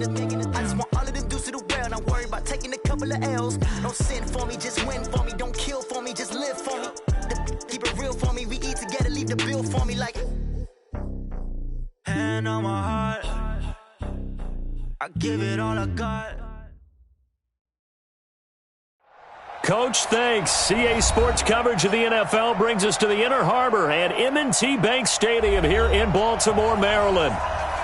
I just want all of them dudes to do well. Not worry about taking a couple of L's. Don't sin for me, just win for me. Don't kill for me, just live for me. Keep it real for me. We eat together, leave the bill for me like. Hand on my heart, I give it all I got. Coach, thanks. CA Sports coverage of the NFL brings us to the Inner Harbor at M&T Bank Stadium here in Baltimore, Maryland.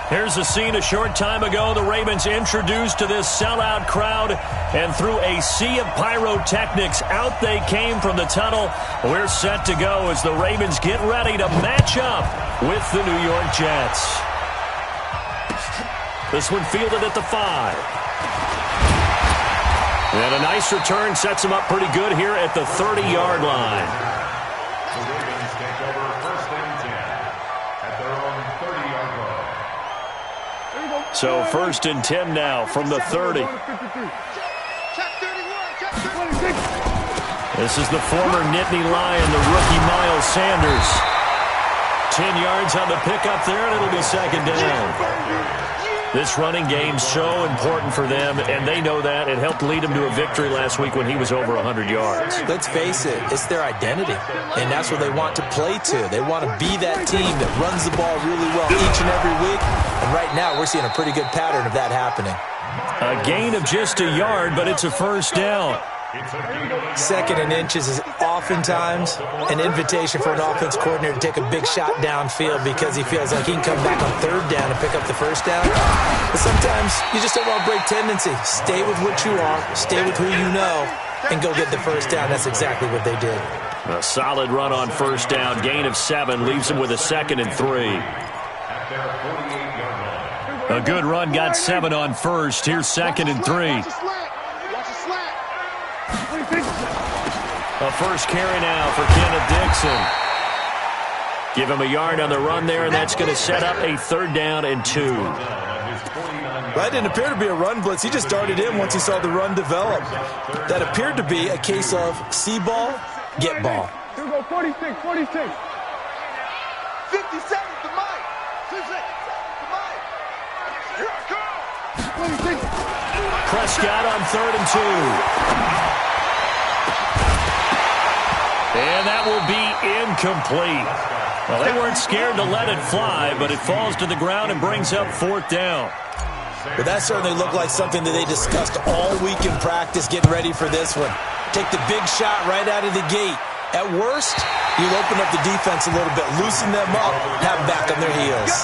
Here's a scene a short time ago. The Ravens introduced to this sellout crowd, and through a sea of pyrotechnics, out they came from the tunnel. We're set to go as the Ravens get ready to match up with the New York Jets. This one fielded at the 5. And a nice return sets him up pretty good here at the 30-yard line. The Ravens take over 1st and 10 at their own 30-yard line. So 1st and 10 now from the 30. This is the former Nittany Lion, the rookie Miles Sanders. 10 yards on the pickup there, and it'll be 2nd down. This running game's so important for them, and they know that. It helped lead them to a victory last week when he was over 100 yards. Let's face it, it's their identity, and that's what they want to play to. They want to be that team that runs the ball really well each and every week, and right now we're seeing a pretty good pattern of that happening. A gain of just a yard, but it's a 1st down. 2nd and inches is oftentimes an invitation for an offense coordinator to take a big shot downfield because he feels like he can come back on 3rd down and pick up the 1st down. But sometimes you just don't want to break tendency. Stay with what you are, stay with who you know, and go get the 1st down. That's exactly what they did. A solid run on 1st down. Gain of 7 leaves him with a 2nd and 3. A good run got 7 on 1st. Here's 2nd and 3. A 1st carry now for Kenneth Dixon. Give him a yard on the run there, and that's going to set up a 3rd down and 2. That didn't appear to be a run blitz. He just darted in once he saw the run develop. That appeared to be a case of see ball, get ball. Here we go, 46, 46. 57, the mic. 56, the mic. Here I come. 26. Prescott on 3rd and 2. And that will be incomplete. Well, they weren't scared to let it fly, but it falls to the ground and brings up 4th down. But that certainly looked like something that they discussed all week in practice, getting ready for this one. Take the big shot right out of the gate. At worst, you'll open up the defense a little bit, loosen them up, and have them back on their heels.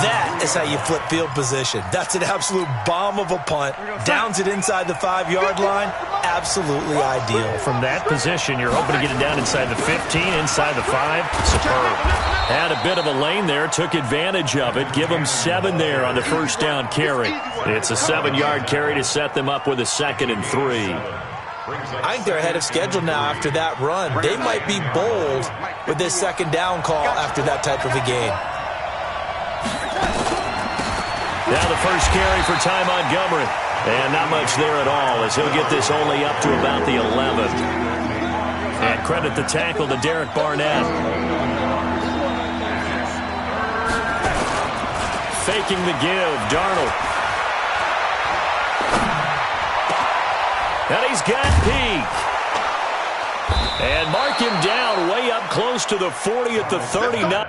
That is how you flip field position. That's an absolute bomb of a punt. Downs it inside the 5-yard line. Absolutely ideal. From that position, you're hoping to get it down inside the 15, inside the 5. Superb. Had a bit of a lane there, took advantage of it. Give them 7 there on the 1st down carry. It's a 7-yard carry to set them up with a 2nd and 3. I think they're ahead of schedule now after that run. They might be bold with this 2nd down call after that type of a game. Now the 1st carry for Ty Montgomery. And not much there at all as he'll get this only up to about the 11th. And credit the tackle to Derek Barnett. Faking the give, Darnold. And he's got Peak. And mark him down way up close to the 40 at the 39.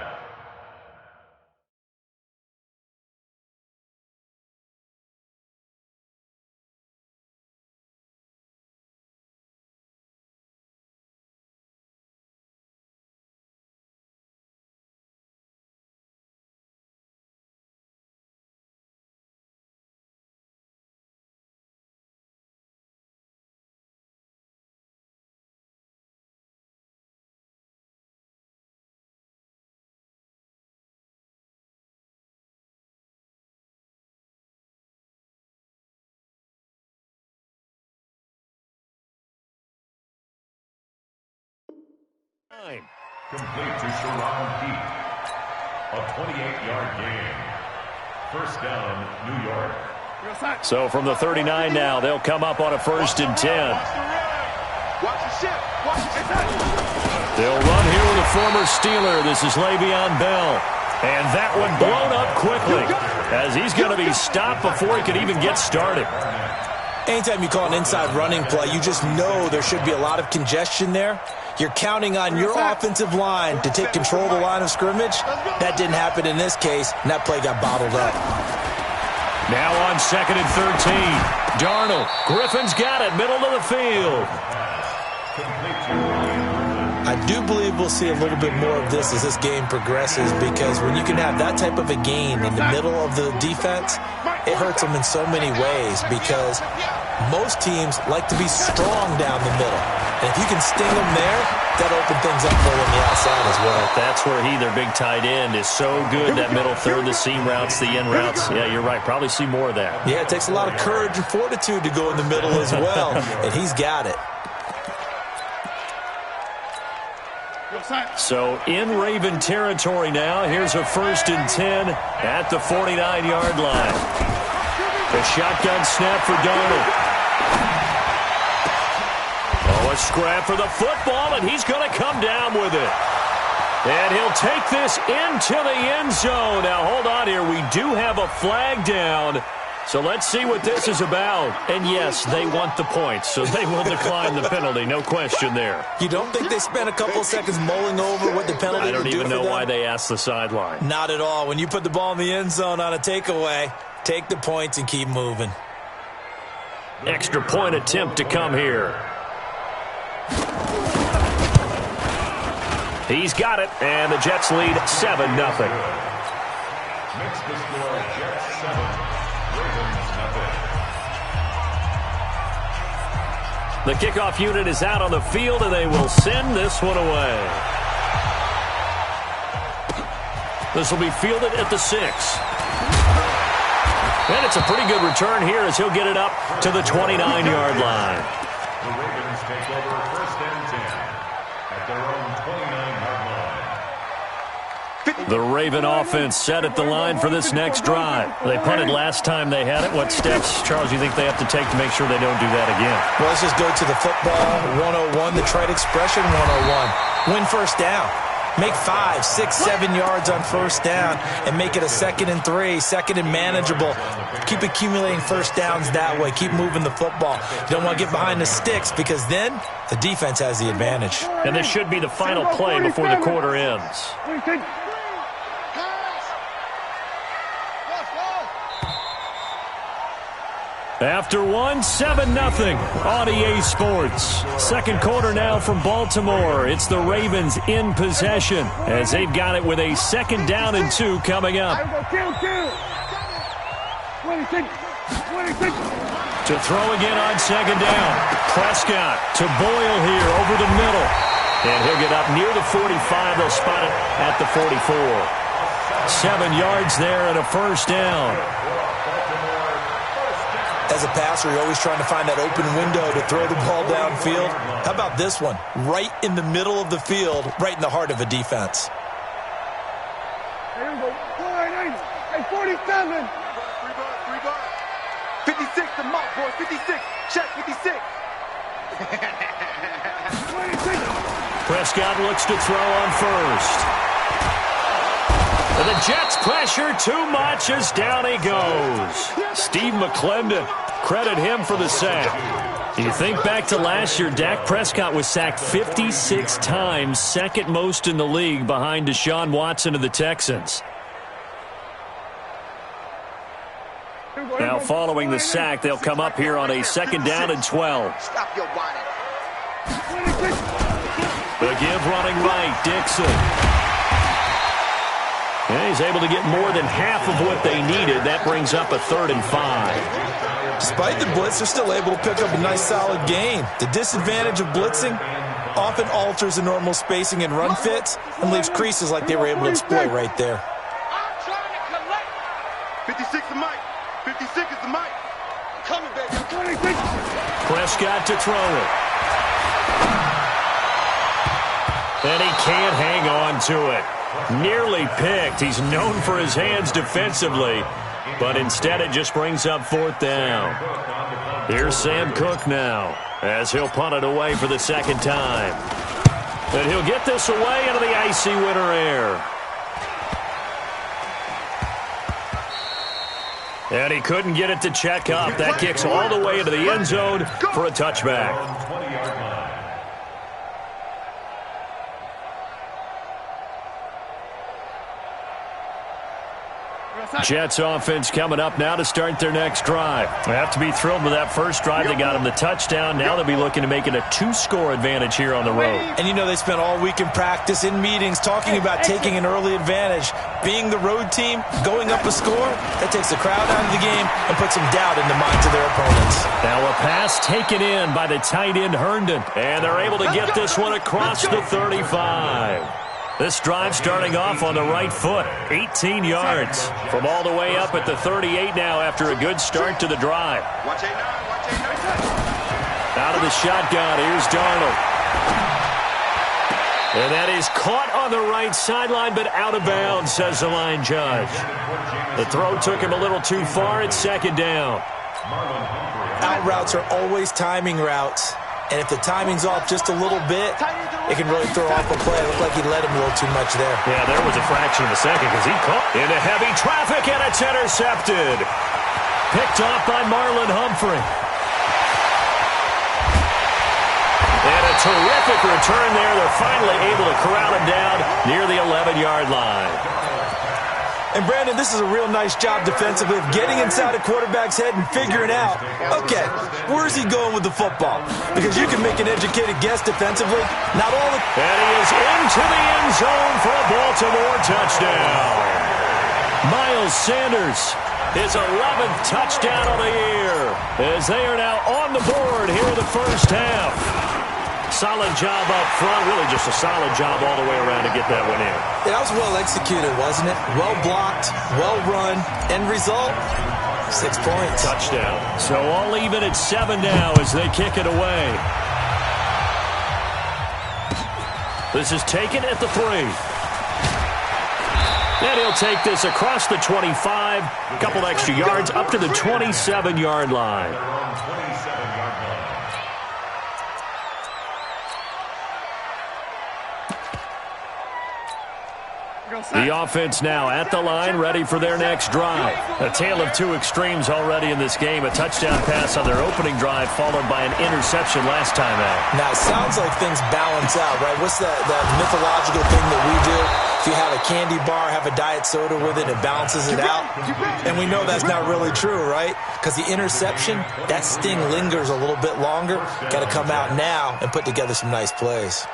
Complete to Sharon Peak. A 28-yard gain. 1st down, New York. So from the 39 now, they'll come up on a 1st and 10. They'll run here with a former Steeler. This is Le'Veon Bell. And that one blown up quickly, as he's going to be stopped before he could even get started. Anytime you call an inside running play, you just know there should be a lot of congestion there. You're counting on your offensive line to take control of the line of scrimmage. That didn't happen in this case, and that play got bottled up. Now on 2nd and 13. Darnold. Griffin's got it, middle of the field. I do believe we'll see a little bit more of this as this game progresses, because when you can have that type of a gain in the middle of the defense, it hurts them in so many ways, because most teams like to be strong down the middle. And if you can sting them there, that opens things up for them on the outside as well. That's where their big tight end, is so good, that middle third, the seam routes, the in routes. Yeah, you're right. Probably see more of that. Yeah, it takes a lot of courage and fortitude to go in the middle as well, and he's got it. So in Raven territory now. Here's a 1st and 10 at the 49-yard line. The shotgun snap for Darnold. Oh, a scrap for the football, and he's going to come down with it. And he'll take this into the end zone. Now, hold on here. We do have a flag down. So let's see what this is about. And yes, they want the points, so they will decline the penalty. No question there. You don't think they spent a couple of seconds mulling over what the penalty would do for them? I don't even know why they asked the sideline. Not at all. When you put the ball in the end zone on a takeaway, take the points and keep moving. Extra point attempt to come here. He's got it, and the Jets lead 7-0. Makes the score Jets 7. The kickoff unit is out on the field, and they will send this one away. This will be fielded at the 6. And it's a pretty good return here as he'll get it up to the 29-yard line. The Ravens take over 1st and 10 at their own 29-yard line. The Raven offense set at the line for this next drive. They punted last time they had it. What steps, Charles, do you think they have to take to make sure they don't do that again? Well, let's just go to the football 101, the trite expression 101. Win 1st down. Make 5, 6, 7 yards on 1st down and make it a 2nd and 3, 2nd and manageable. Keep accumulating 1st downs that way. Keep moving the football. You don't want to get behind the sticks, because then the defense has the advantage. And this should be the final play before the quarter ends. After 7-0 on EA Sports. 2nd quarter now from Baltimore. It's the Ravens in possession as they've got it with a 2nd down and 2 coming up. 26. To throw again on 2nd down. Prescott to Boyle here over the middle. And he'll get up near the 45. They'll spot it at the 44. 7 yards there and a 1st down. As a passer, you're always trying to find that open window to throw the ball downfield. How about this one? Right in the middle of the field, right in the heart of a defense. Here we go. 4-8. Hey, 47. 56, the mop, boy. 56. Check, 56. 26. Prescott looks to throw on 1st. And the Jets pressure too much as down he goes. Steve McClendon, credit him for the sack. You think back to last year, Dak Prescott was sacked 56 times, 2nd most in the league behind Deshaun Watson of the Texans. Now following the sack, they'll come up here on a 2nd down and 12. Stop your whining. The give running right, Dixon. And he's able to get more than half of what they needed. That brings up a 3rd and 5. Despite the blitz, they're still able to pick up a nice, solid gain. The disadvantage of blitzing often alters the normal spacing and run fits and leaves creases like they were able to exploit right there. 56 is Mike. 56 is the Mike. Coming, baby. 26. Prescott to throw it. And he can't hang on to it. Nearly picked. He's known for his hands defensively, but instead it just brings up 4th down. Here's Sam Cook now as he'll punt it away for the 2nd time. And he'll get this away into the icy winter air. And he couldn't get it to check up. That kicks all the way into the end zone for a touchback. Jets offense coming up now to start their next drive. They have to be thrilled with that first drive. They got them the touchdown. Now they'll be looking to make it a 2-score advantage here on the road. And you know they spent all week in practice, in meetings, talking about taking an early advantage. Being the road team, going up a score, that takes the crowd out of the game and puts some doubt in the minds of their opponents. Now a pass taken in by the tight end Herndon. And they're able to get this one across the 35. This drive starting off on the right foot, 18 yards. From all the way up at the 38 now after a good start to the drive. Out of the shotgun, here's Darnold. And that is caught on the right sideline, but out of bounds, says the line judge. The throw took him a little too far. It's second down. Out routes are always timing routes. And if the timing's off just a little bit, it can really throw off a play. It looked like he let him a little too much there. Yeah, there was a fraction of a second because he caught into heavy traffic, and it's intercepted. Picked off by Marlon Humphrey. And a terrific return there. They're finally able to corral him down near the 11-yard line. And, Brandon, this is a real nice job defensively of getting inside a quarterback's head and figuring out, okay, where's he going with the football? Because you can make an educated guess defensively. Not all the... And he is into the end zone for a Baltimore touchdown. Miles Sanders, his 11th touchdown of the year, as they are now on the board here in the first half. Solid job up front, really just a solid job all the way around to get that one in. That was well executed, wasn't it? Well blocked, well run. End result, 6 points. Touchdown. So all even at 7 now as they kick it away. This is taken at the 3. And he'll take this across the 25, a couple extra yards up to the 27-yard line. The offense now at the line, ready for their next drive. A tale of two extremes already in this game. A touchdown pass on their opening drive, followed by an interception last time out. Now, it sounds like things balance out, right? What's that mythological thing that we do? If you have a candy bar, have a diet soda with it, it balances it out. And we know that's not really true, right? Because the interception, that sting lingers a little bit longer. Got to come out now and put together some nice plays.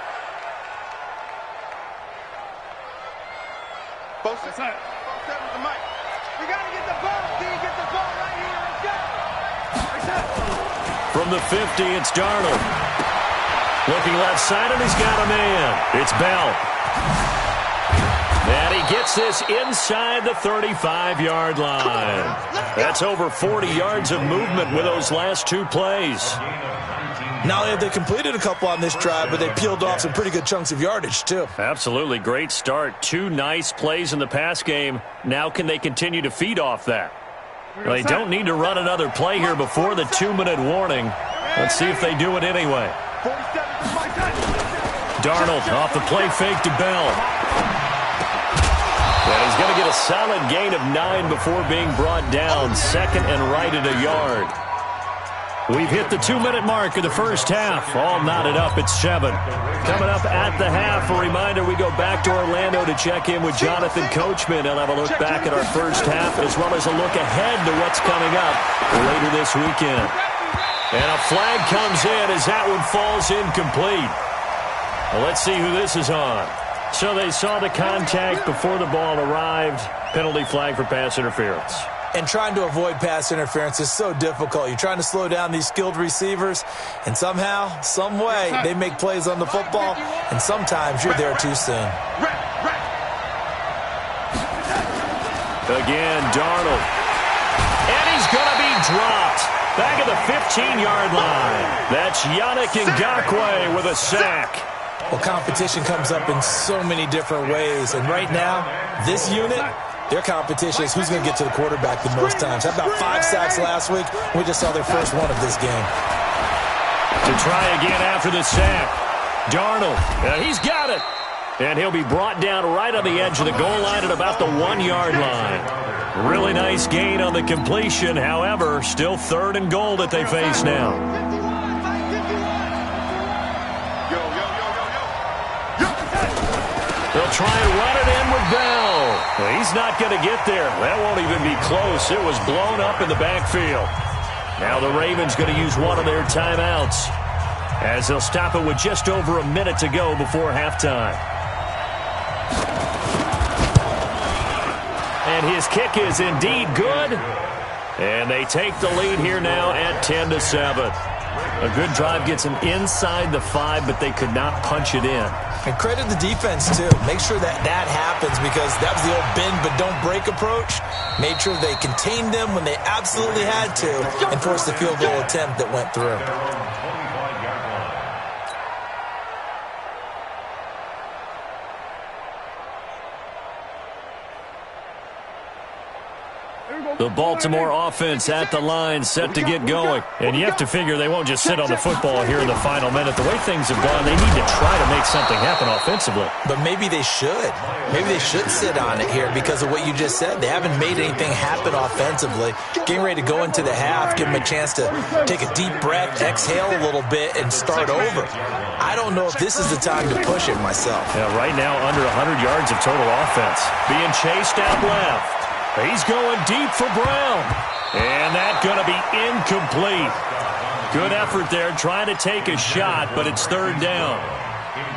From the 50, it's Darnold. Looking left side, and he's got a man. It's Bell. And he gets this inside the 35-yard line. That's over 40 yards of movement with those last two plays. Not only have they completed a couple on this drive, but they peeled off some pretty good chunks of yardage, too. Absolutely. Great start. Two nice plays in the pass game. Now can they continue to feed off that? Well, they don't need to run another play here before the 2-minute warning. Let's see if they do it anyway. Darnold off the play fake to Bell. And he's going to get a solid gain of 9 before being brought down. Second and right at a yard. We've hit the 2-minute mark of the first half. All knotted up at 7. Coming up at the half, a reminder, we go back to Orlando to check in with Jonathan Coachman. He'll have a look back at our first half as well as a look ahead to what's coming up later this weekend. And a flag comes in as that one falls incomplete. Well, let's see who this is on. So they saw the contact before the ball arrived. Penalty flag for pass interference. And trying to avoid pass interference is so difficult. You're trying to slow down these skilled receivers, and somehow, some way, they make plays on the football, and sometimes you're there too soon. Again, Darnold. And he's going to be dropped. Back at the 15-yard line. That's Yannick Ngakoue with a sack. Well, competition comes up in so many different ways, and right now, this unit, their competition is who's going to get to the quarterback the most times. How about 5 sacks last week? We just saw their first one of this game. To try again after the sack. Darnold, he's got it. And he'll be brought down right on the edge of the goal line at about the 1-yard line. Really nice gain on the completion. However, still 3rd and goal that they face now. They'll try and run it in with Bell. Well, he's not going to get there. That won't even be close. It was blown up in the backfield. Now the Ravens going to use one of their timeouts, as they'll stop it with just over a minute to go before halftime. And his kick is indeed good. And they take the lead here now at 10-7. A good drive gets them inside the 5, but they could not punch it in. And credit the defense, too. Make sure that happens, because that was the old bend but don't break approach. Made sure they contained them when they absolutely had to and forced the field goal attempt that went through. The Baltimore offense at the line, set to get going. And you have to figure they won't just sit on the football here in the final minute. The way things have gone, they need to try to make something happen offensively. But maybe they should. Maybe they should sit on it here because of what you just said. They haven't made anything happen offensively. Getting ready to go into the half, give them a chance to take a deep breath, exhale a little bit, and start over. I don't know if this is the time to push it myself. Yeah, right now under 100 yards of total offense. Being chased out left. He's going deep for Brown. And that's going to be incomplete. Good effort there, trying to take a shot, but it's 3rd down.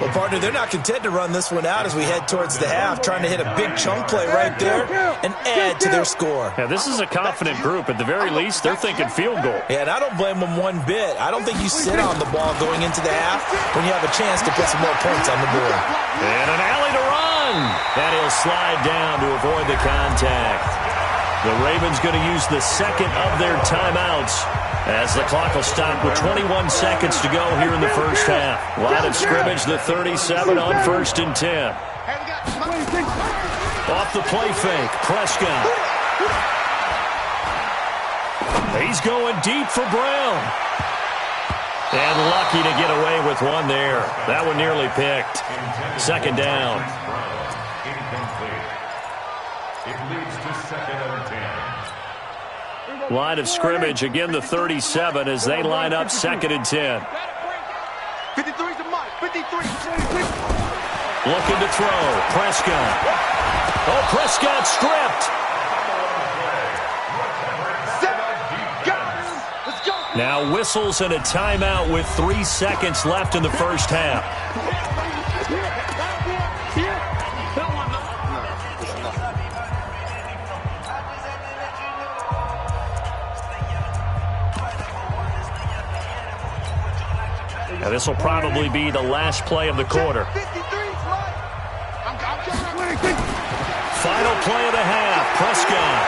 Well, partner, they're not content to run this one out as we head towards the half, trying to hit a big chunk play right there and add to their score. Yeah, this is a confident group. At the very least, they're thinking field goal. Yeah, and I don't blame them one bit. I don't think you sit on the ball going into the half when you have a chance to put some more points on the board. And an alley to run. And he'll slide down to avoid the contact. The Ravens going to use the second of their timeouts as the clock will stop with 21 seconds to go here in the first half. Line of scrimmage, the 37 on 1st and 10. Off the play fake, Prescott. He's going deep for Brown. And lucky to get away with one there. That one nearly picked. 2nd down. It leads to 2nd and 10. Line of scrimmage, again the 37 as they line up 2nd and 10. 53's a Mike. 53. Looking to throw. Prescott. Oh, Prescott stripped. Let's go. Now whistles and a timeout with 3 seconds left in the first half. Now this will probably be the last play of the quarter. Final play of the half, Prescott.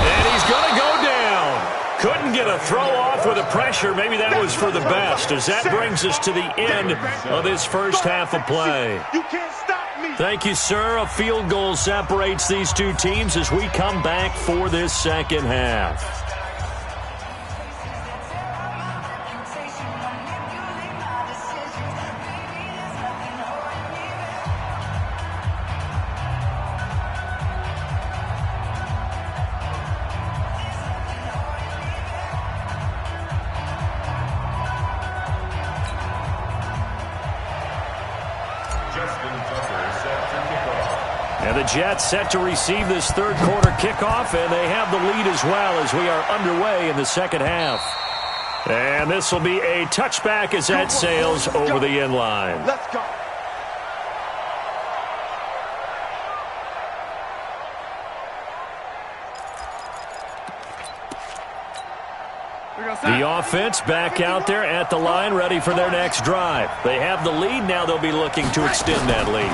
And he's going to go down. Couldn't get a throw off with the pressure. Maybe that was for the best, as that brings us to the end of this first half of play. You can't stop me. Thank you, sir. A field goal separates these two teams as we come back for this second half. And the Jets set to receive this third quarter kickoff, and they have the lead as well as we are underway in the second half. And this will be a touchback as that sails over the end line. Let's go. The offense back out there at the line, ready for their next drive. They have the lead. Now they'll be looking to extend that lead.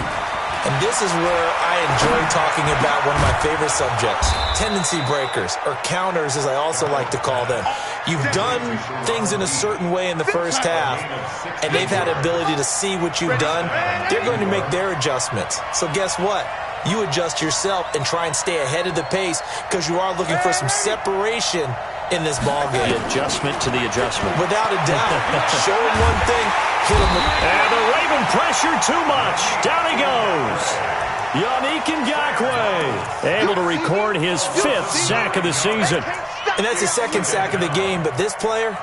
And this is where I enjoy talking about one of my favorite subjects, tendency breakers, or counters as I also like to call them. You've done things in a certain way in the first half, and they've had the ability to see what you've done. They're going to make their adjustments. So guess what? You adjust yourself and try and stay ahead of the pace because you are looking for some separation in this ball game. The adjustment to the adjustment. Without a doubt. Show him one thing, hit him with... And the Raven pressure too much. Down he goes. Yannick Ngakoue able to record his 5th sack of the season. And that's the 2nd sack of the game, but this player,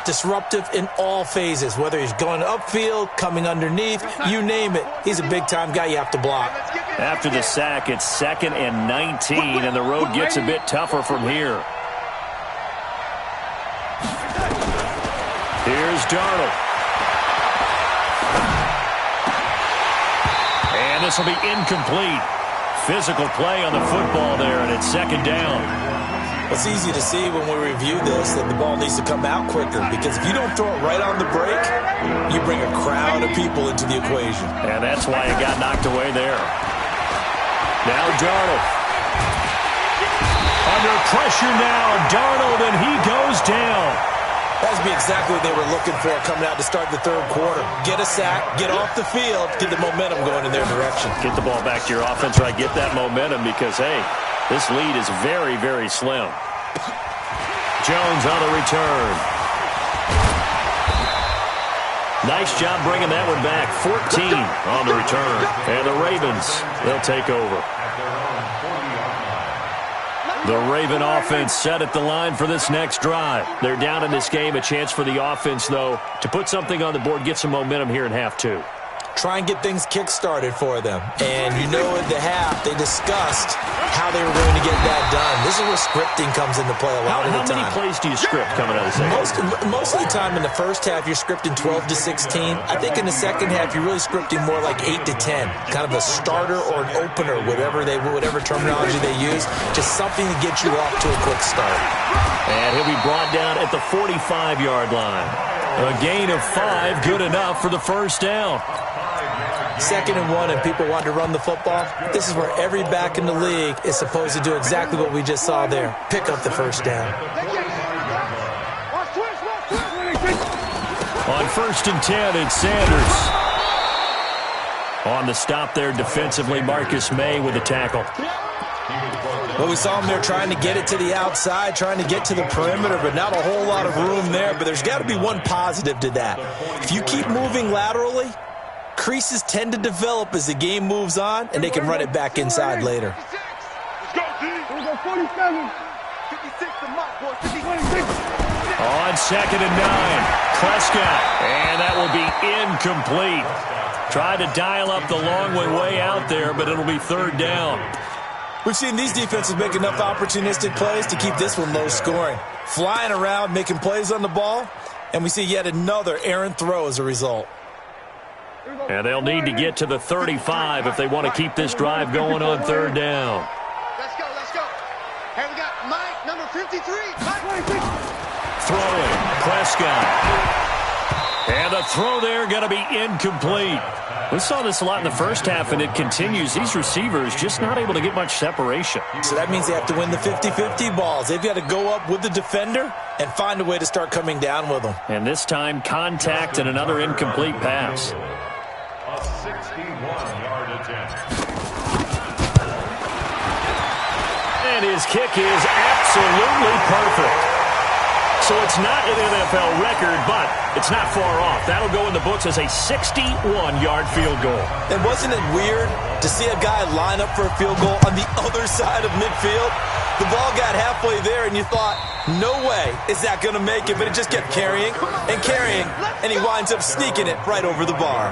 disruptive in all phases, whether he's going upfield, coming underneath, you name it. He's a big-time guy you have to block. After the sack, it's 2nd and 19, and the road gets a bit tougher from here. Here's Darnold. And this will be incomplete. Physical play on the football there, and it's 2nd down. It's easy to see when we review this that the ball needs to come out quicker, because if you don't throw it right on the break, you bring a crowd of people into the equation. And that's why it got knocked away there. Now Darnold. Under pressure now, Darnold, and he goes down. That would be exactly what they were looking for coming out to start the 3rd quarter. Get a sack, get off the field, get the momentum going in their direction. Get the ball back to your offense, right? Get that momentum because, hey, this lead is very, very slim. Jones on the return. Nice job bringing that one back. 14 on the return. And the Ravens, they'll take over. The Raven offense set at the line for this next drive. They're down in this game. A chance for the offense, though, to put something on the board, get some momentum here in half 2. Try and get things kick-started for them. And you know at the half, they discussed how they were going to get that done. This is where scripting comes into play a lot of the time. How many plays do you script coming out of the second? Most of the time in the first half, you're scripting 12 to 16. I think in the second half, you're really scripting more like 8 to 10. Kind of a starter or an opener, whatever terminology they use. Just something to get you off to a quick start. And he'll be brought down at the 45-yard line. A gain of 5, good enough for the 1st down. 2nd and 1, and people want to run the football. This is where every back in the league is supposed to do exactly what we just saw there. Pick up the 1st down. On 1st and 10, it's Sanders. On the stop there defensively, Marcus May with the tackle. Well, we saw him there trying to get it to the outside, trying to get to the perimeter, but not a whole lot of room there. But there's got to be one positive to that. If you keep moving laterally, creases tend to develop as the game moves on, and they can run it back inside later. Let's go, D. Here we go, 47. 56 to Mike, boy. 56. On 2nd and 9, Prescott. And that will be incomplete. Tried to dial up the long way out there, but it'll be 3rd down. We've seen these defenses make enough opportunistic plays to keep this one low scoring. Flying around, making plays on the ball, and we see yet another errant throw as a result. And they'll need to get to the 35 if they want to keep this drive going on 3rd down. Let's go, let's go. Here we got Mike, number 53. Mike. Throwing, Prescott. And the throw there going to be incomplete. We saw this a lot in the first half, and it continues. These receivers just not able to get much separation. So that means they have to win the 50-50 balls. They've got to go up with the defender and find a way to start coming down with them. And this time, contact and another incomplete pass. A 61-yard attempt. And his kick is absolutely perfect. So it's not an NFL record, but it's not far off. That'll go in the books as a 61-yard field goal. And wasn't it weird to see a guy line up for a field goal on the other side of midfield? The ball got halfway there, and you thought, no way is that going to make it. But it just kept carrying and carrying, and he winds up sneaking it right over the bar.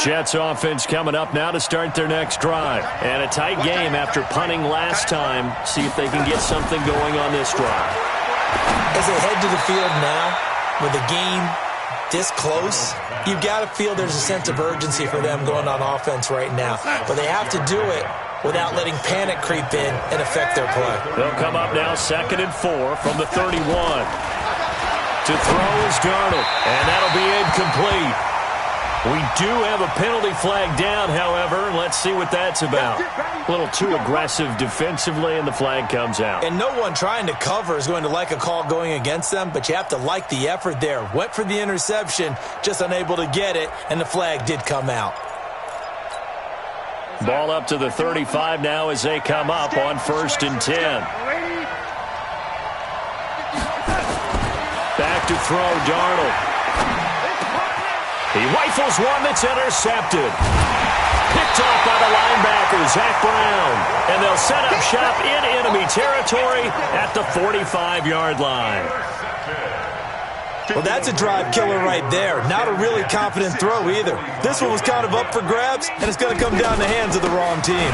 Jets offense coming up now to start their next drive. And a tight game after punting last time. See if they can get something going on this drive. As they head to the field now, with the game this close, you've got to feel there's a sense of urgency for them going on offense right now. But they have to do it without letting panic creep in and affect their play. They'll come up now 2nd and 4 from the 31. To throw is Darnold, and that'll be incomplete. We do have a penalty flag down, however. Let's see what that's about. A little too aggressive defensively, and the flag comes out. And no one trying to cover is going to like a call going against them, but you have to like the effort there. Went for the interception, just unable to get it, and the flag did come out. Ball up to the 35 now as they come up on 1st and 10. Back to throw, Darnold. He rifles one that's intercepted. Picked off by the linebacker, Zach Brown. And they'll set up shop in enemy territory at the 45-yard line. Well, that's a drive killer right there. Not a really confident throw either. This one was kind of up for grabs, and it's going to come down the hands of the wrong team.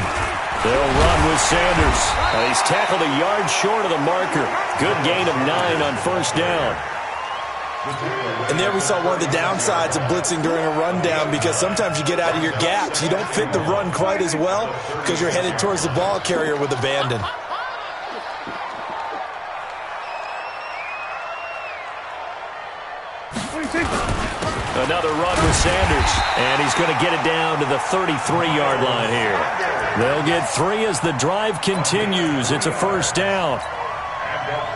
They'll run with Sanders. He's tackled a yard short of the marker. Good gain of 9 on 1st down. And there we saw one of the downsides of blitzing during a rundown, because sometimes you get out of your gaps. You don't fit the run quite as well because you're headed towards the ball carrier with abandon. Another run with Sanders, and he's going to get it down to the 33-yard line here. They'll get 3 as the drive continues. It's a 1st down.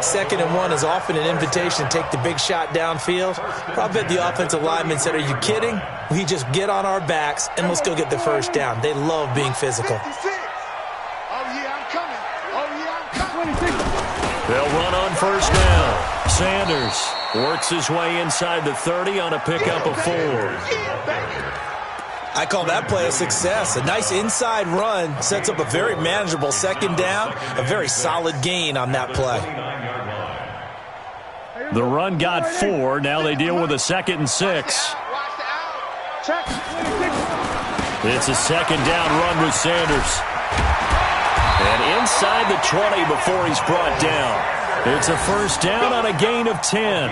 2nd and 1 is often an invitation to take the big shot downfield. I bet the offensive lineman said, are you kidding? We just get on our backs and let's go get the 1st down. They love being physical. They'll run on 1st down. Sanders works his way inside the 30 on a pickup of 4. I call that play a success. A nice inside run sets up a very manageable 2nd down, a very solid gain on that play. The run got 4. Now they deal with a 2nd and 6. It's a 2nd down run with Sanders. And inside the 20 before he's brought down. It's a 1st down on a gain of 10.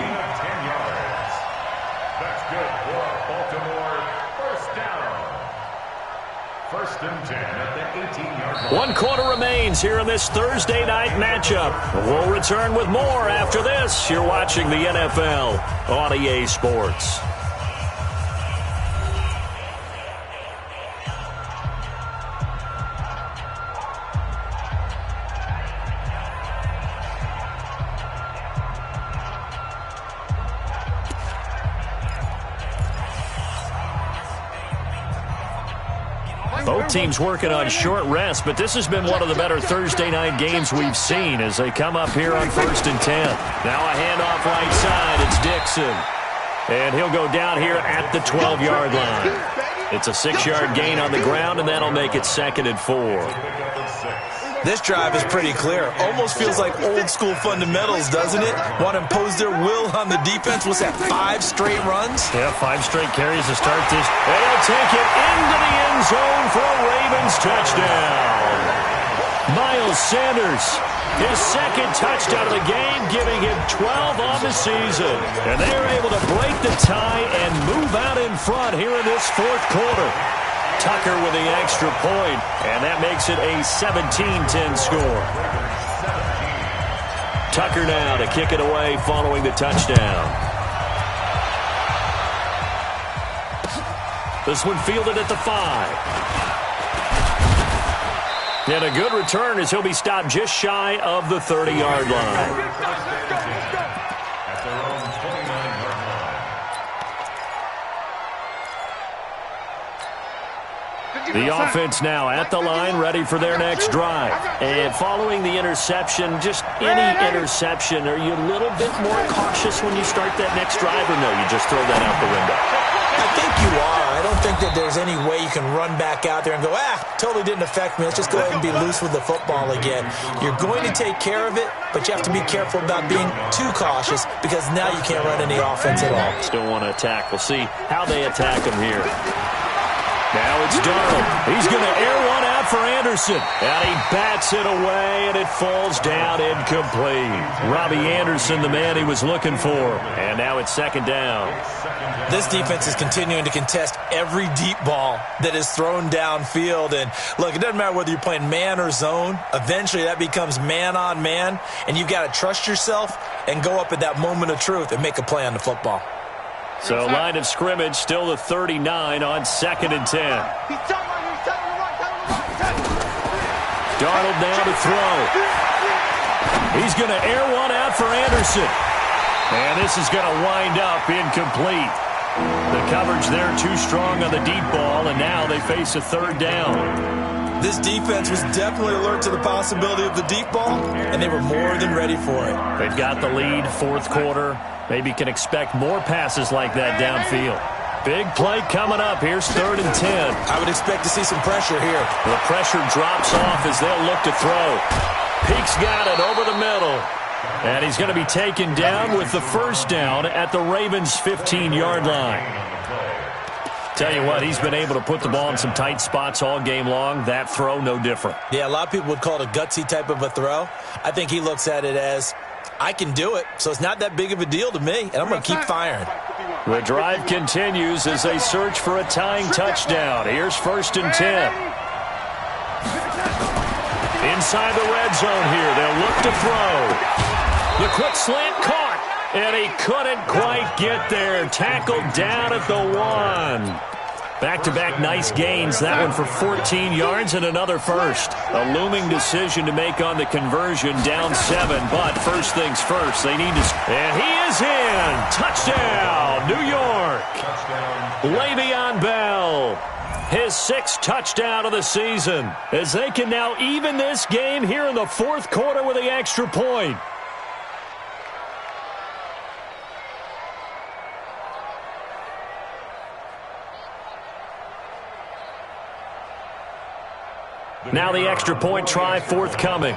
That's good for Baltimore. 1st down. 1st and 10 at the 18-yard line. 1 quarter remains here in this Thursday night matchup. We'll return with more after this. You're watching the NFL on EA Sports. Both teams working on short rest, but this has been one of the better Thursday night games we've seen as they come up here on 1st and 10. Now a handoff right side. It's Dixon. And he'll go down here at the 12-yard line. It's a 6-yard gain on the ground, and that'll make it 2nd and 4. This drive is pretty clear. Almost feels like old-school fundamentals, doesn't it? Want to impose their will on the defense. What's that, 5 straight runs? Yeah, 5 straight carries to start this. And he'll take it into the end zone for a Ravens touchdown. Miles Sanders, his 2nd touchdown of the game, giving him 12 on the season. And they are able to break the tie and move out in front here in this 4th quarter. Tucker with the extra point, and that makes it a 17-10 score. Tucker now to kick it away following the touchdown. This one fielded at the 5. And a good return as he'll be stopped just shy of the 30-yard line. The offense now at the line, ready for their next drive. And following the interception, just any interception, are you a little bit more cautious when you start that next drive, or no, you just throw that out the window? I think you are. I don't think that there's any way you can run back out there and go, totally didn't affect me. Let's just go ahead and be loose with the football again. You're going to take care of it, but you have to be careful about being too cautious because now you can't run any offense at all. Still want to attack. We'll see how they attack him here. Now it's Darnold. He's going to air one out for Anderson. And he bats it away, and it falls down incomplete. Robbie Anderson, the man he was looking for. And now it's 2nd down. This defense is continuing to contest every deep ball that is thrown downfield. And, look, it doesn't matter whether you're playing man or zone. Eventually that becomes man on man, and you've got to trust yourself and go up at that moment of truth and make a play on the football. So line of scrimmage still the 39 on 2nd and 10. Darnold now to throw. He's going to air one out for Anderson. And this is going to wind up incomplete. The coverage there too strong on the deep ball, and now they face a 3rd down. This defense was definitely alert to the possibility of the deep ball, and they were more than ready for it. They've got the lead, 4th quarter. Maybe can expect more passes like that downfield. Big play coming up. Here's 3rd and 10. I would expect to see some pressure here. The pressure drops off as they'll look to throw. Peek's got it over the middle. And he's going to be taken down with the 1st down at the Ravens' 15-yard line. Tell you what, he's been able to put the ball in some tight spots all game long. That throw, no different. Yeah, a lot of people would call it a gutsy type of a throw. I think he looks at it as, I can do it, so it's not that big of a deal to me, and I'm going to keep firing. The drive continues as they search for a tying touchdown. Here's 1st and 10. Inside the red zone here, they'll look to throw. The quick slant caught, and he couldn't quite get there. Tackled down at the 1. Back-to-back nice gains, that one for 14 yards and another first. A looming decision to make on the conversion, down 7, but first things first, they need to... And he is in! Touchdown, New York! Le'Veon Bell, his 6th touchdown of the season, as they can now even this game here in the 4th quarter with the extra point. Now the extra point try forthcoming.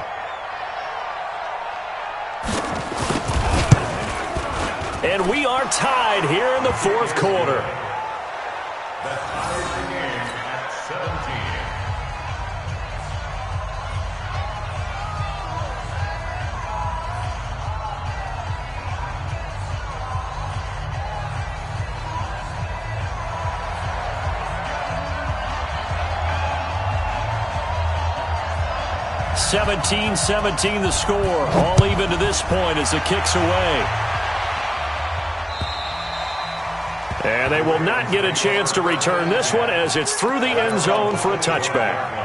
And we are tied here in the 4th quarter. That ties the game at 17. 17-17 the score. All even to this point as the kick's away. And they will not get a chance to return this one as it's through the end zone for a touchback.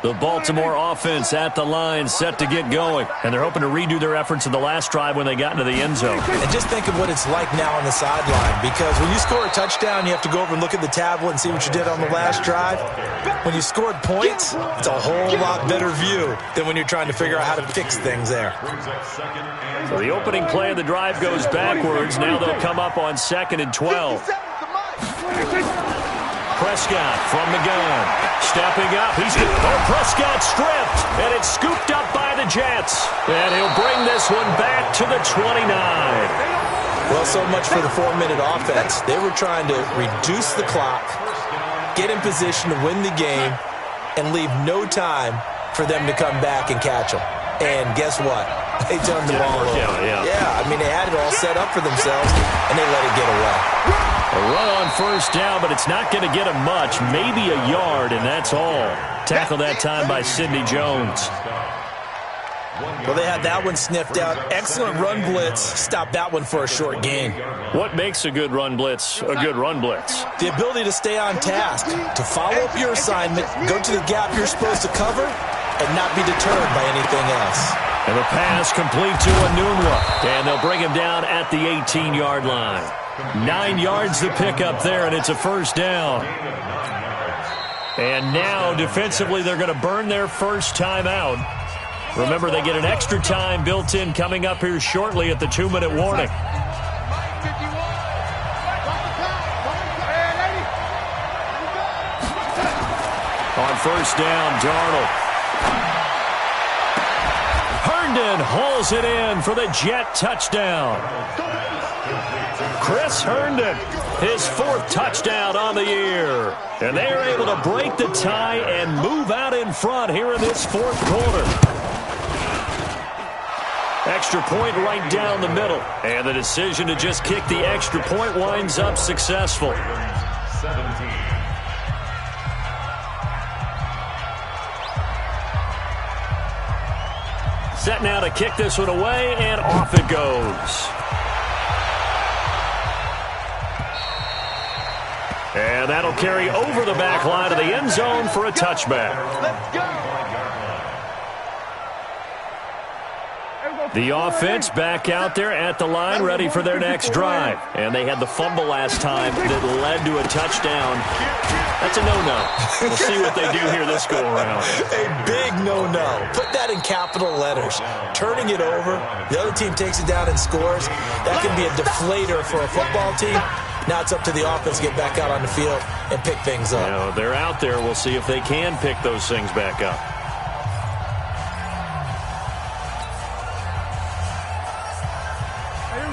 The Baltimore offense at the line, set to get going. And they're hoping to redo their efforts in the last drive when they got into the end zone. And just think of what it's like now on the sideline, because when you score a touchdown, you have to go over and look at the tablet and see what you did on the last drive. When you scored points, it's a whole lot better view than when you're trying to figure out how to fix things there. So the opening play of the drive goes backwards. Now they'll come up on 2nd and 12. Prescott from the gun. Stepping up. Prescott stripped. And it's scooped up by the Jets. And he'll bring this one back to the 29. Well, so much for the 4-minute offense. They were trying to reduce the clock, get in position to win the game, and leave no time for them to come back and catch them. And guess what? They turned the ball over. Yeah, I mean, they had it all set up for themselves, and they let it get away. A run on first down, but it's not going to get him much. Maybe a yard, and that's all. Tackled that time by Sidney Jones. Well, they had that one sniffed out. Excellent run blitz. Stopped that one for a short gain. What makes a good run blitz a good run blitz? The ability to stay on task, to follow up your assignment, go to the gap you're supposed to cover, and not be deterred by anything else. And the pass complete to Enunwa. And they'll bring him down at the 18-yard line. 9 yards to pick up there, and it's a first down. And now, defensively, they're going to burn their first time out. Remember, they get an extra time built in coming up here shortly at the 2-minute warning. On first down, Darnold. Herndon hauls it in for the Jet touchdown. Chris Herndon, his 4th touchdown on the year. And they are able to break the tie and move out in front here in this 4th quarter. Extra point right down the middle. And the decision to just kick the extra point winds up successful. 17. Set now to kick this one away, and off it goes. And that'll carry over the back line of the end zone for a touchback. Let's go. The offense back out there at the line, ready for their next drive. And they had the fumble last time that led to a touchdown. That's a no-no. We'll see what they do here this go-around. A big no-no. Put that in capital letters. Turning it over, the other team takes it down and scores. That can be a deflator for a football team. Now it's up to the offense to get back out on the field and pick things up. You know, they're out there. We'll see if they can pick those things back up.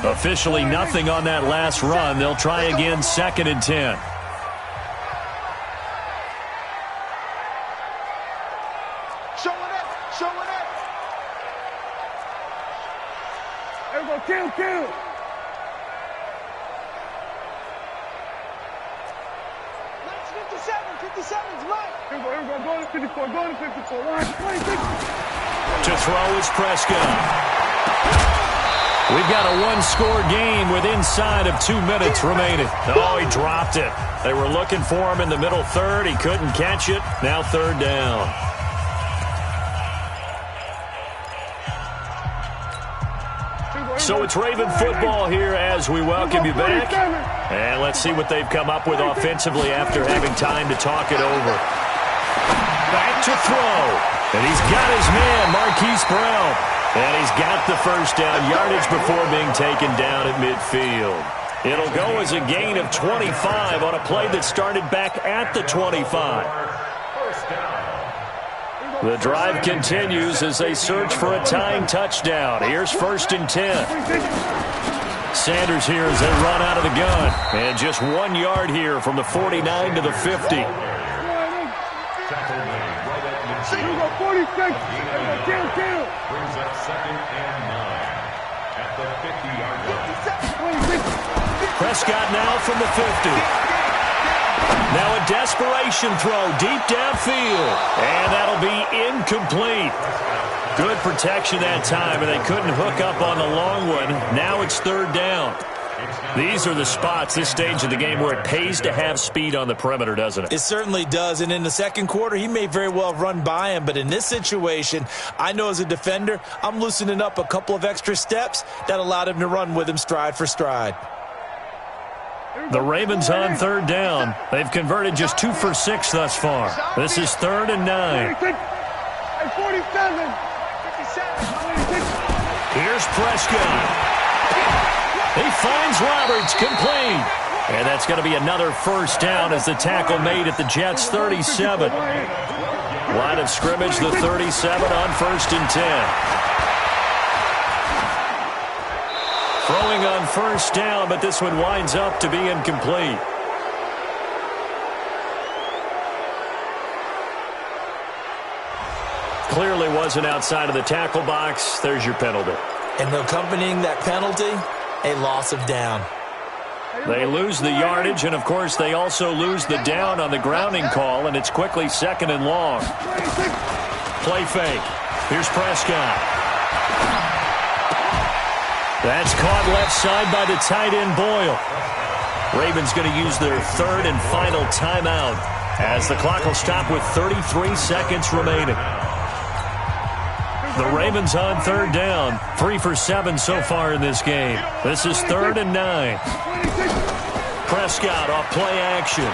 Officially nothing on that last run. They'll try again, 2nd and 10. Showing up. Showing up. There we go. Kill. Nice 57. 57's right. Here we go. Going to 54. Going to 54. Line 26. To throw is Prescott. We've got a one-score game with inside of 2 minutes remaining. Oh, he dropped it. They were looking for him in the middle third. He couldn't catch it. Now 3rd down. So it's Raven football here as we welcome you back. And let's see what they've come up with offensively after having time to talk it over. Back to throw. And he's got his man, Marquise Brown. And he's got the first down, yardage before being taken down at midfield. It'll go as a gain of 25 on a play that started back at the 25. The drive continues as they search for a tying touchdown. Here's 1st and 10. Sanders here as they run out of the gun. And just 1 yard here from the 49 to the 50. Here we go. 46. Kill. Brings up 2nd and 9 at the 50-yard line. Prescott now from the 50. Now a desperation throw deep downfield. And that'll be incomplete. Good protection that time, and they couldn't hook up on the long one. Now it's 3rd down. These are the spots, this stage of the game, where it pays to have speed on the perimeter, doesn't it? It certainly does, and in the second quarter, he may very well run by him, but in this situation, I know as a defender, I'm loosening up a couple of extra steps that allowed him to run with him stride for stride. The Ravens on 3rd down. They've converted just 2 for 6 thus far. This is 3rd and 9. 47. 57. Here's Prescott. He finds Roberts, complete. And that's going to be another first down as the tackle made at the Jets' 37. Line of scrimmage, the 37 on 1st and 10. Throwing on 1st down, but this one winds up to be incomplete. Clearly wasn't outside of the tackle box. There's your penalty. And accompanying that penalty, a loss of down. They lose the yardage, and, of course, they also lose the down on the grounding call, and it's quickly 2nd and long. Play fake. Here's Prescott. That's caught left side by the tight end, Boyle. Ravens going to use their 3rd and final timeout as the clock will stop with 33 seconds remaining. The Ravens on 3rd down. 3 for 7 so far in this game. This is 3rd and 9. Prescott off play action.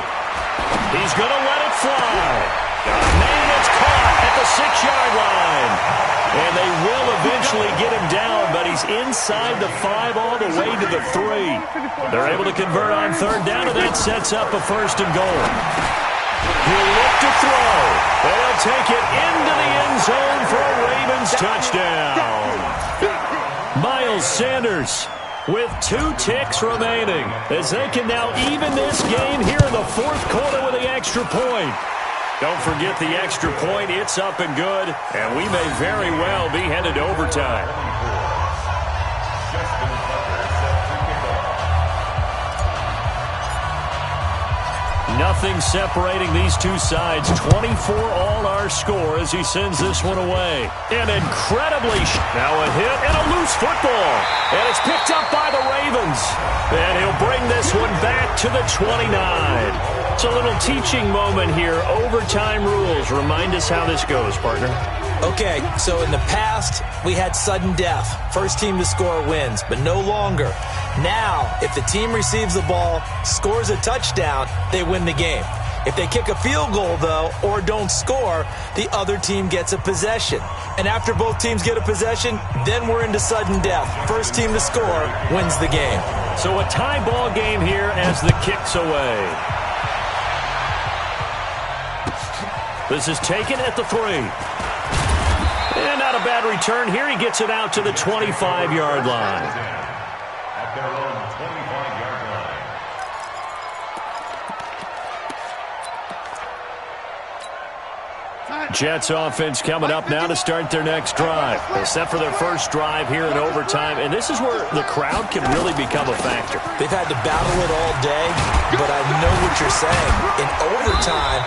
He's going to let it fly. Man, it's caught at the 6-yard line. And they will eventually get him down, but he's inside the 5 all the way to the 3. They're able to convert on 3rd down, and that sets up a 1st and goal. He'll look to throw. They'll take it into the end zone for a Ravens touchdown. Miles Sanders with 2 ticks remaining as they can now even this game here in the 4th quarter with the extra point. Don't forget the extra point. It's up and good, and we may very well be headed to overtime. Nothing separating these two sides. 24 all our score as he sends this one away. And incredibly, now a hit and a loose football. And it's picked up by the Ravens. And he'll bring this one back to the 29. It's a little teaching moment here. Overtime rules. Remind us how this goes, partner. Okay, so in the past, we had sudden death. First team to score wins, but no longer. Now, if the team receives the ball, scores a touchdown, they win the game. If they kick a field goal, though, or don't score, the other team gets a possession. And after both teams get a possession, then we're into sudden death. First team to score wins the game. So a tie ball game here as the kick's away. This is taken at the 3. And not a bad return here. He gets it out to the 25-yard line. At their own 25-yard line. Jets offense coming up now to start their next drive. They're set for their first drive here in overtime, and this is where the crowd can really become a factor. They've had to battle it all day, but I know what you're saying. In overtime,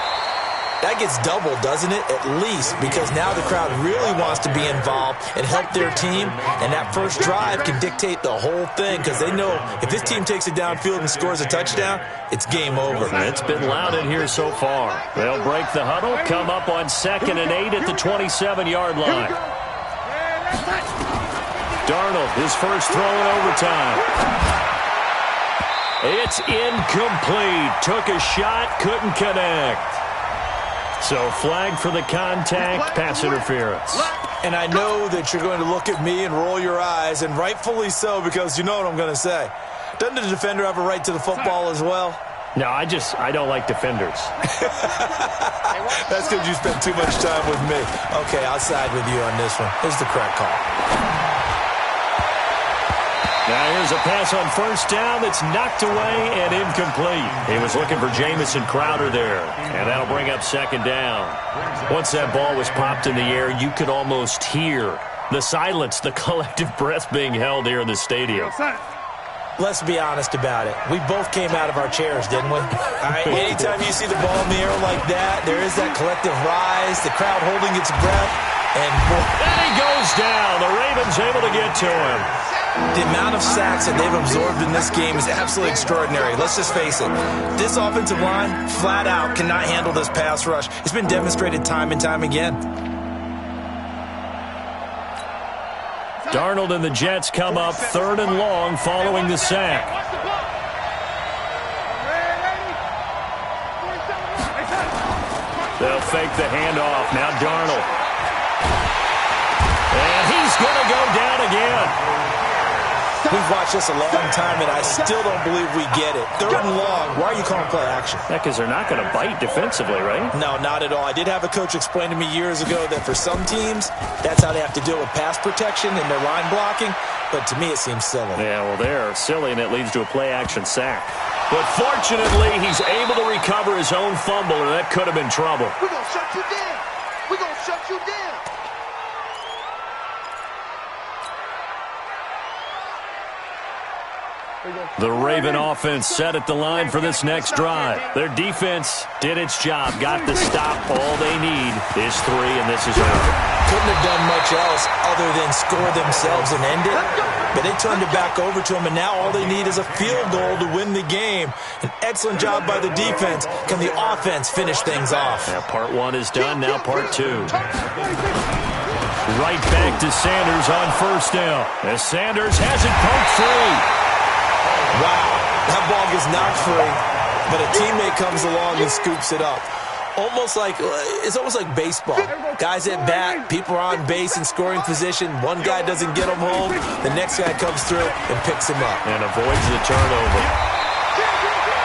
that gets doubled, doesn't it? At least, because now the crowd really wants to be involved and help their team, and that first drive can dictate the whole thing because they know if this team takes it downfield and scores a touchdown, it's game over. It's been loud in here so far. They'll break the huddle, come up on 2nd and 8 at the 27-yard line. Darnold, his first throw in overtime. It's incomplete. Took a shot, couldn't connect. So flag for the contact, pass interference. And I know that you're going to look at me and roll your eyes, and rightfully so, because you know what I'm going to say. Doesn't the defender have a right to the football as well? No, I don't like defenders. That's because you spent too much time with me. Okay, I'll side with you on this one. Here's the correct call. Now here's a pass on first down that's knocked away and incomplete. He was looking for Jamison Crowder there, and that'll bring up 2nd down. Once that ball was popped in the air, you could almost hear the silence, the collective breath being held here in the stadium. Let's be honest about it. We both came out of our chairs, didn't we? All right, anytime you see the ball in the air like that, there is that collective rise, the crowd holding its breath, and he goes down. The Ravens able to get to him. The amount of sacks that they've absorbed in this game is absolutely extraordinary. Let's just face it. This offensive line, flat out, cannot handle this pass rush. It's been demonstrated time and time again. Darnold and the Jets come up 3rd and long following the sack. They'll fake the handoff. Now Darnold. And he's going to go down again. We've watched this a long time, and I still don't believe we get it. 3rd and long. Why are you calling play action? Yeah, because they're not going to bite defensively, right? No, not at all. I did have a coach explain to me years ago that for some teams, that's how they have to deal with pass protection and their line blocking. But to me, it seems silly. Yeah, well, they're silly, and it leads to a play-action sack. But fortunately, he's able to recover his own fumble, and that could have been trouble. We're going to shut you down. We're going to shut you down. The Raven offense set at the line for this next drive. Their defense did its job, got the stop. All they need is 3, and this is over. Couldn't have done much else other than score themselves and end it. But they turned it back over to them, and now all they need is a field goal to win the game. An excellent job by the defense. Can the offense finish things off? Now part 1 is done, now part 2. Right back to Sanders on first down. As Sanders has it poked free. Wow, that ball gets knocked free, but a teammate comes along and scoops it up. It's almost like baseball. Guys at bat, people are on base in scoring position. One guy doesn't get him home. The next guy comes through and picks him up. And avoids the turnover.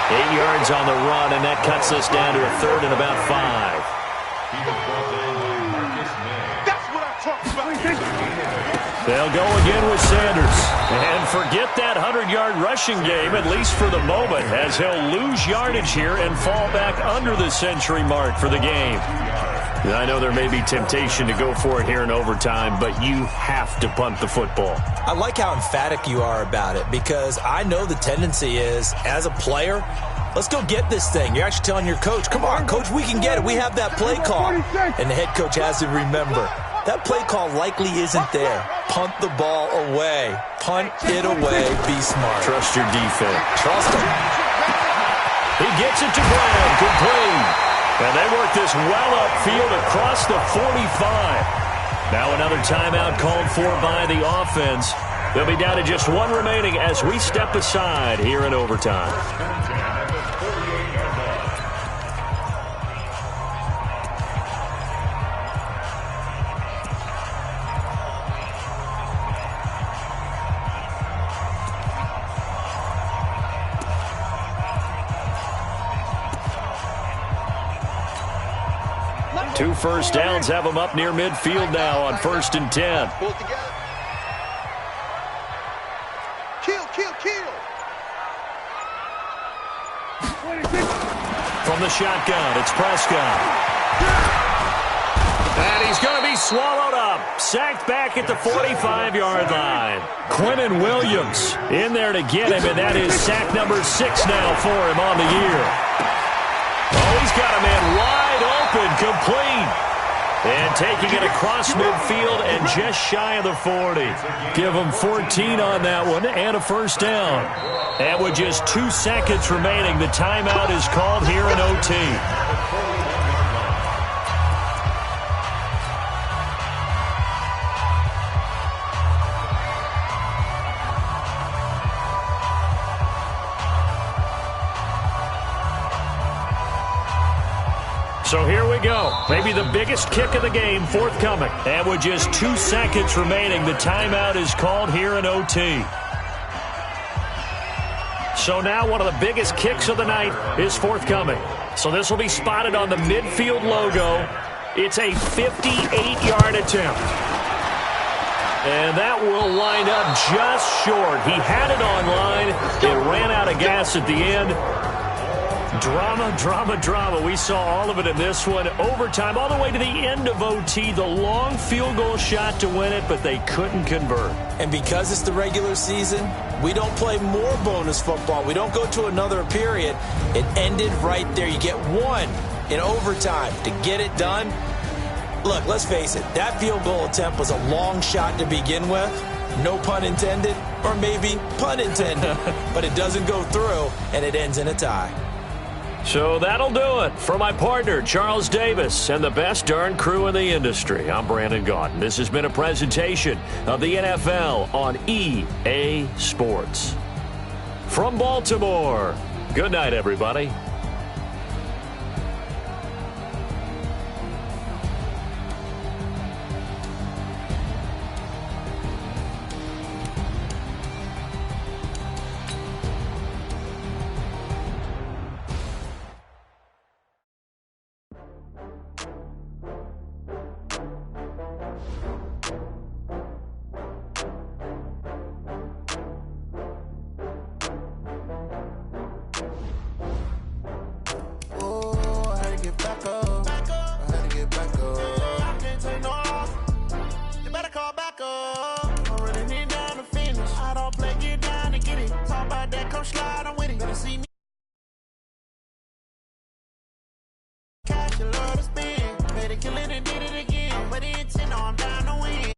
8 yards on the run, and that cuts us down to a 3rd and about 5. They'll go again with Sanders. And forget that 100-yard rushing game, at least for the moment, as he'll lose yardage here and fall back under the century mark for the game. I know there may be temptation to go for it here in overtime, but you have to punt the football. I like how emphatic you are about it, because I know the tendency is, as a player, let's go get this thing. You're actually telling your coach, come on, coach, we can get it. We have that play call. And the head coach has to remember, that play call likely isn't there. Punt the ball away. Punt it away. Be smart. Trust your defense. Trust him. He gets it to Brown. Complete. And they work this well upfield across the 45. Now another timeout called for by the offense. They'll be down to just one remaining as we step aside here in overtime. Two first downs have them up near midfield now on 1st and 10. Pull it together. Kill. From the shotgun, it's Prescott. And he's going to be swallowed up. Sacked back at the 45-yard line. Quinnen Williams in there to get him, and that is sack number 6 now for him on the year. Oh, he's got a man wide open, complete. And taking it across midfield and just shy of the 40. Give him 14 on that one and a first down. And with just 2 seconds remaining, the timeout is called here in OT. So here we go. Maybe the biggest kick of the game forthcoming. And with just 2 seconds remaining, the timeout is called here in OT. So now one of the biggest kicks of the night is forthcoming. So this will be spotted on the midfield logo. It's a 58-yard attempt. And that will wind up just short. He had it on line. It ran out of gas at the end. Drama. We saw all of it in this one. Overtime, all the way to the end of OT. The long field goal shot to win it, but they couldn't convert. And because it's the regular season, we don't play more bonus football. We don't go to another period. It ended right there. You get one in overtime to get it done. Look, let's face it. That field goal attempt was a long shot to begin with. No pun intended, or maybe pun intended. But it doesn't go through, and it ends in a tie. So that'll do it for my partner, Charles Davis, and the best darn crew in the industry. I'm Brandon Gaudin. This has been a presentation of the NFL on EA Sports. From Baltimore, good night, everybody. Slide, I'm with it. Better see me. Cash, you love to spend. Better kill it and did it again. I'm ready to 10, I'm down to win.